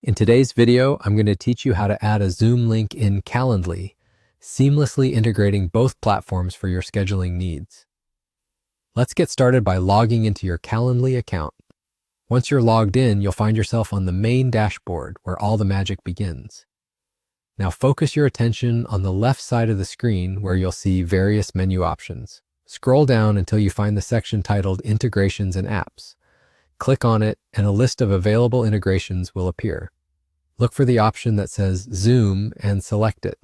In today's video, I'm going to teach you how to add a Zoom link in Calendly, seamlessly integrating both platforms for your scheduling needs. Let's get started by logging into your Calendly account. Once you're logged in, you'll find yourself on the main dashboard where all the magic begins. Now focus your attention on the left side of the screen where you'll see various menu options. Scroll down until you find the section titled Integrations and Apps. Click on it and a list of available integrations will appear. Look for the option that says Zoom and select it.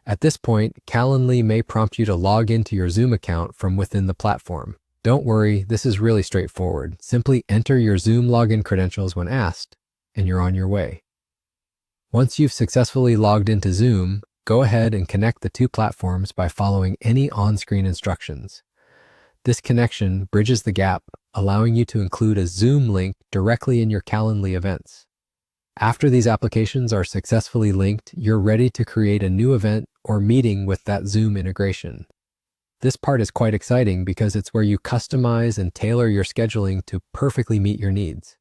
At this point, Calendly may prompt you to log into your Zoom account from within the platform. Don't worry, this is really straightforward. Simply enter your Zoom login credentials when asked, and you're on your way. Once you've successfully logged into Zoom, go ahead and connect the two platforms by following any on-screen instructions. This connection bridges the gap, allowing you to include a Zoom link directly in your Calendly events. After these applications are successfully linked, you're ready to create a new event or meeting with that Zoom integration. This part is quite exciting because it's where you customize and tailor your scheduling to perfectly meet your needs.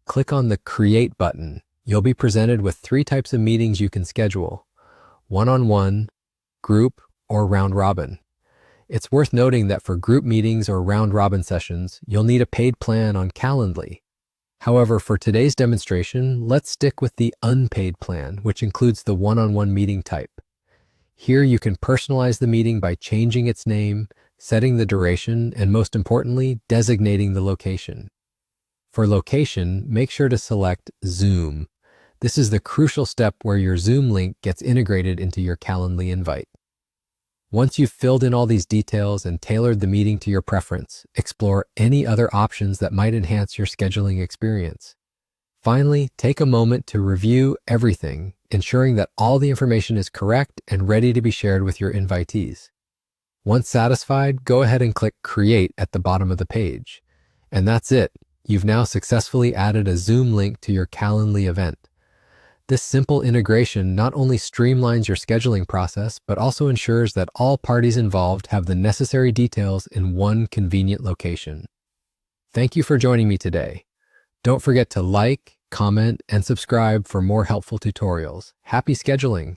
Click on the Create button. You'll be presented with 3 types of meetings you can schedule: one-on-one, group, or round-robin. It's worth noting that for group meetings or round-robin sessions, you'll need a paid plan on Calendly. However, for today's demonstration, let's stick with the unpaid plan, which includes the one-on-one meeting type. Here you can personalize the meeting by changing its name, setting the duration, and most importantly, designating the location. For location, make sure to select Zoom. This is the crucial step where your Zoom link gets integrated into your Calendly invite. Once you've filled in all these details and tailored the meeting to your preference, explore any other options that might enhance your scheduling experience. Finally, take a moment to review everything, ensuring that all the information is correct and ready to be shared with your invitees. Once satisfied, go ahead and click Create at the bottom of the page. And that's it. You've now successfully added a Zoom link to your Calendly event. This simple integration not only streamlines your scheduling process, but also ensures that all parties involved have the necessary details in one convenient location. Thank you for joining me today. Don't forget to like, comment, and subscribe for more helpful tutorials. Happy scheduling!